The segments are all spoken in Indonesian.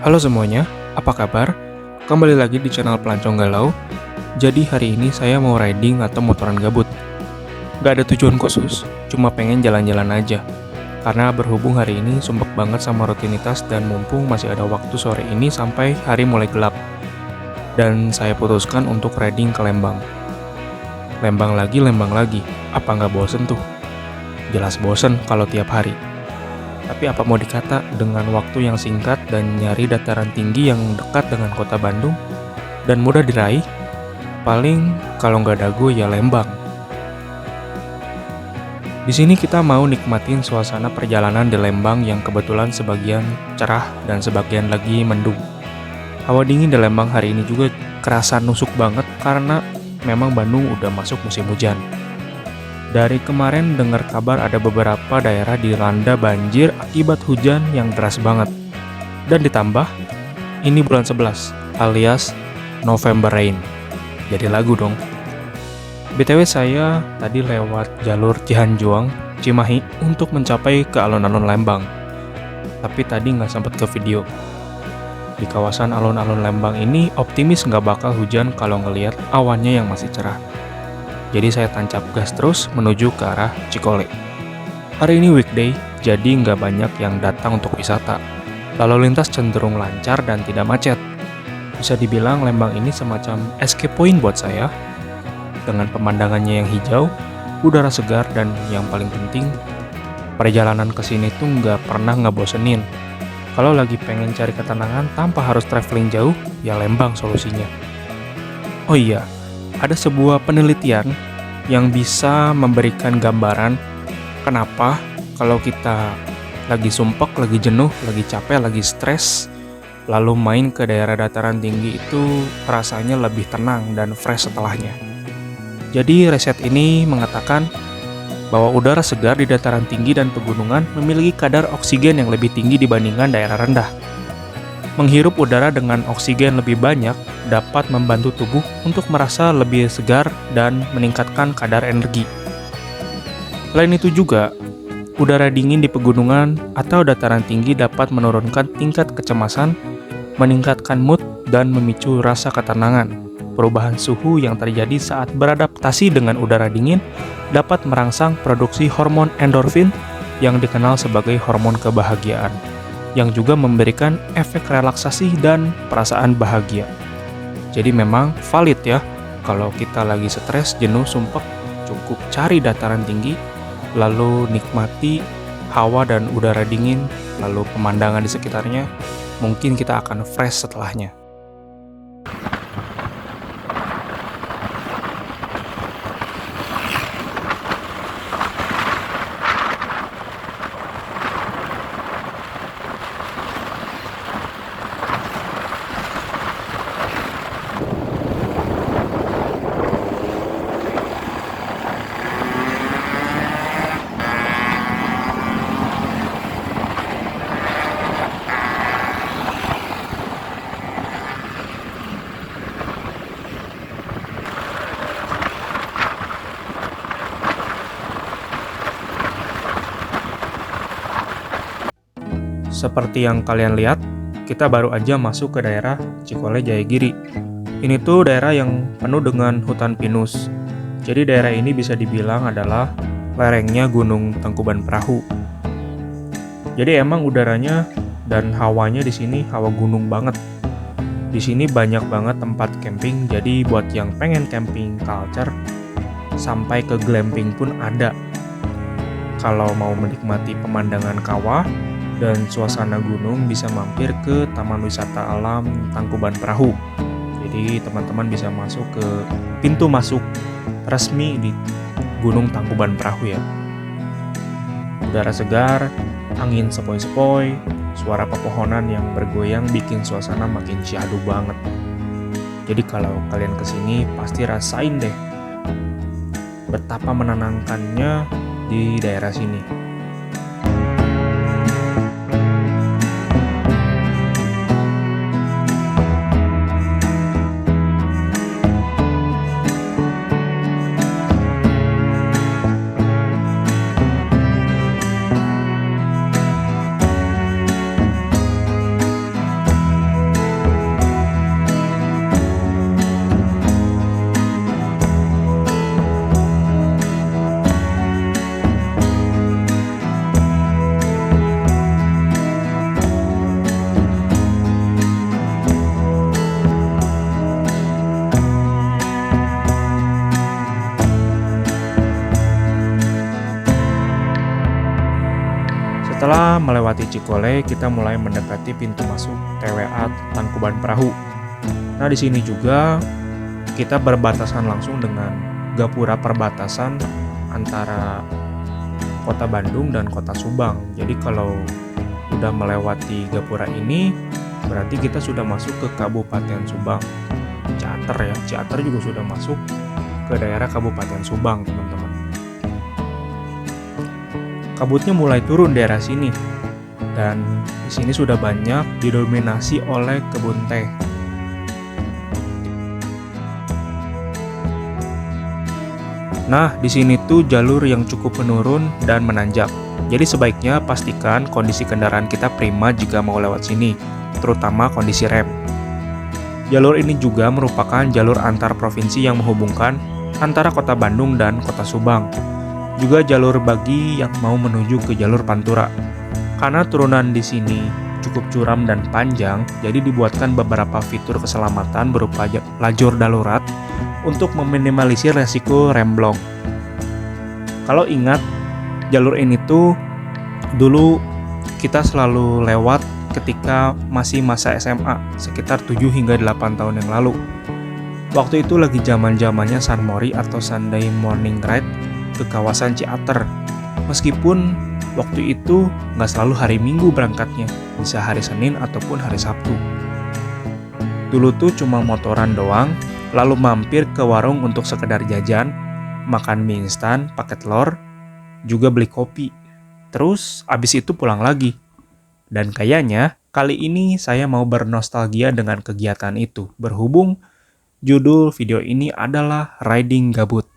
Halo semuanya, apa kabar? Kembali lagi di channel Pelancong Galau. Jadi hari ini saya mau riding atau motoran gabut. Gak ada tujuan khusus, cuma pengen jalan-jalan aja. Karena berhubung hari ini sumpek banget sama rutinitas dan mumpung masih ada waktu sore ini sampai hari mulai gelap. Dan saya putuskan untuk riding ke Lembang. Lembang lagi, apa nggak bosen tuh? Jelas bosen kalau tiap hari. Tapi apa mau dikata, dengan waktu yang singkat dan nyari dataran tinggi yang dekat dengan kota Bandung dan mudah diraih, paling kalau nggak dago ya Lembang. Di sini kita mau nikmatin suasana perjalanan di Lembang yang kebetulan sebagian cerah dan sebagian lagi mendung. Hawa dingin di Lembang hari ini juga kerasa nusuk banget karena memang Bandung udah masuk musim hujan. Dari kemarin dengar kabar ada beberapa daerah dilanda banjir akibat hujan yang deras banget. Dan ditambah, ini bulan 11 alias November Rain. Jadi lagu dong. BTW saya tadi lewat jalur Cihanjuang, Cimahi untuk mencapai ke alun-alun Lembang. Tapi tadi nggak sempat ke video. Di kawasan alun-alun Lembang ini optimis nggak bakal hujan kalau ngelihat awannya yang masih cerah. Jadi saya tancap gas terus menuju ke arah Cikole. Hari ini weekday, jadi nggak banyak yang datang untuk wisata. Lalu lintas cenderung lancar dan tidak macet. Bisa dibilang Lembang ini semacam escape point buat saya. Dengan pemandangannya yang hijau, udara segar, dan yang paling penting, perjalanan ke sini tuh nggak pernah ngebosenin. Kalau lagi pengen cari ketenangan tanpa harus traveling jauh, ya Lembang solusinya. Oh iya, ada sebuah penelitian yang bisa memberikan gambaran kenapa kalau kita lagi sumpek, lagi jenuh, lagi capek, lagi stres, lalu main ke daerah dataran tinggi itu rasanya lebih tenang dan fresh setelahnya. Jadi riset ini mengatakan bahwa udara segar di dataran tinggi dan pegunungan memiliki kadar oksigen yang lebih tinggi dibandingkan daerah rendah. Menghirup udara dengan oksigen lebih banyak dapat membantu tubuh untuk merasa lebih segar dan meningkatkan kadar energi. Selain itu juga, udara dingin di pegunungan atau dataran tinggi dapat menurunkan tingkat kecemasan, meningkatkan mood, dan memicu rasa ketenangan. Perubahan suhu yang terjadi saat beradaptasi dengan udara dingin dapat merangsang produksi hormon endorfin yang dikenal sebagai hormon kebahagiaan, yang juga memberikan efek relaksasi dan perasaan bahagia. Jadi memang valid ya, kalau kita lagi stres, jenuh, sumpek, cukup cari dataran tinggi, lalu nikmati hawa dan udara dingin, lalu pemandangan di sekitarnya, mungkin kita akan fresh setelahnya. Seperti yang kalian lihat, kita baru aja masuk ke daerah Cikole Jayagiri. Ini tuh daerah yang penuh dengan hutan pinus. Jadi daerah ini bisa dibilang adalah lerengnya Gunung Tangkuban Perahu. Jadi emang udaranya dan hawanya di sini hawa gunung banget. Di sini banyak banget tempat camping, jadi buat yang pengen camping culture, sampai ke glamping pun ada. Kalau mau menikmati pemandangan kawah dan suasana gunung, bisa mampir ke Taman Wisata Alam Tangkuban Perahu. Jadi teman-teman bisa masuk ke pintu masuk resmi di Gunung Tangkuban Perahu ya. Udara segar, angin sepoi-sepoi, suara pepohonan yang bergoyang bikin suasana makin syahdu banget. Jadi kalau kalian kesini pasti rasain deh betapa menenangkannya di daerah sini. Setelah melewati Cikole, kita mulai mendekati pintu masuk TWA Tangkuban Perahu. Nah, di sini juga kita berbatasan langsung dengan gapura perbatasan antara Kota Bandung dan Kota Subang. Jadi kalau udah melewati gapura ini, berarti kita sudah masuk ke Kabupaten Subang. Ciater ya, Ciater juga sudah masuk ke daerah Kabupaten Subang, teman-teman. Kabutnya mulai turun daerah sini, dan di sini sudah banyak didominasi oleh kebun teh. Nah, di sini tuh jalur yang cukup menurun dan menanjak. Jadi sebaiknya pastikan kondisi kendaraan kita prima jika mau lewat sini, terutama kondisi rem. Jalur ini juga merupakan jalur antar provinsi yang menghubungkan antara Kota Bandung dan Kota Subang. Juga jalur bagi yang mau menuju ke jalur Pantura. Karena turunan di sini cukup curam dan panjang, jadi dibuatkan beberapa fitur keselamatan berupa lajur darurat untuk meminimalisir resiko remblong. Kalau ingat, jalur ini tuh dulu kita selalu lewat ketika masih masa SMA, sekitar 7 hingga 8 tahun yang lalu. Waktu itu lagi zaman-zamannya Sunmori atau Sunday Morning Ride ke kawasan Ciater. Meskipun waktu itu nggak selalu hari Minggu berangkatnya, bisa hari Senin ataupun hari Sabtu. Dulu tuh cuma motoran doang, lalu mampir ke warung untuk sekedar jajan, makan mie instan, pakai telur, juga beli kopi. Terus abis itu pulang lagi. Dan kayaknya kali ini saya mau bernostalgia dengan kegiatan itu, berhubung judul video ini adalah Riding Gabut.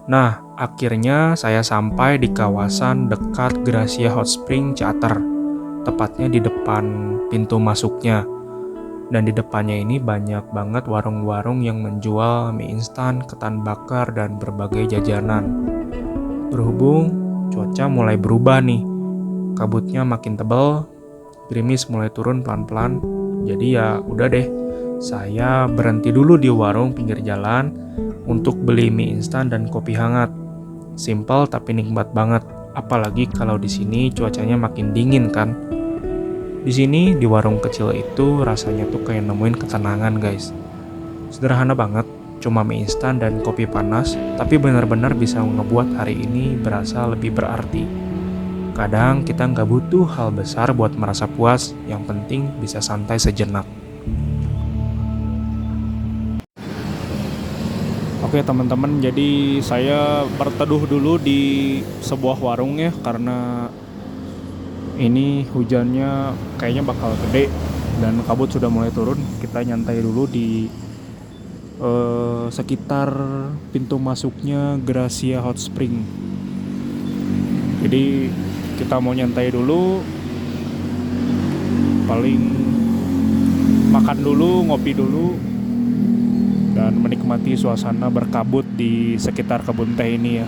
Nah, akhirnya saya sampai di kawasan dekat Gracia Hot Spring Ciater, tepatnya di depan pintu masuknya. Dan di depannya ini banyak banget warung-warung yang menjual mie instan, ketan bakar, dan berbagai jajanan. Berhubung cuaca mulai berubah nih, kabutnya makin tebal, gerimis mulai turun pelan-pelan, jadi ya udah deh, saya berhenti dulu di warung pinggir jalan untuk beli mie instan dan kopi hangat. Simple tapi nikmat banget, apalagi kalau di sini cuacanya makin dingin kan. Di sini di warung kecil itu rasanya tuh kayak nemuin ketenangan guys. Sederhana banget, cuma mie instan dan kopi panas, tapi benar-benar bisa ngebuat hari ini berasa lebih berarti. Kadang kita nggak butuh hal besar buat merasa puas, yang penting bisa santai sejenak. Oke teman-teman, jadi saya berteduh dulu di sebuah warung ya, karena ini hujannya kayaknya bakal gede dan kabut sudah mulai turun. Kita nyantai dulu di sekitar pintu masuknya Gracia Hot Spring. Jadi kita mau nyantai dulu, paling makan dulu, ngopi dulu, dan menikmati suasana berkabut di sekitar kebun teh ini ya.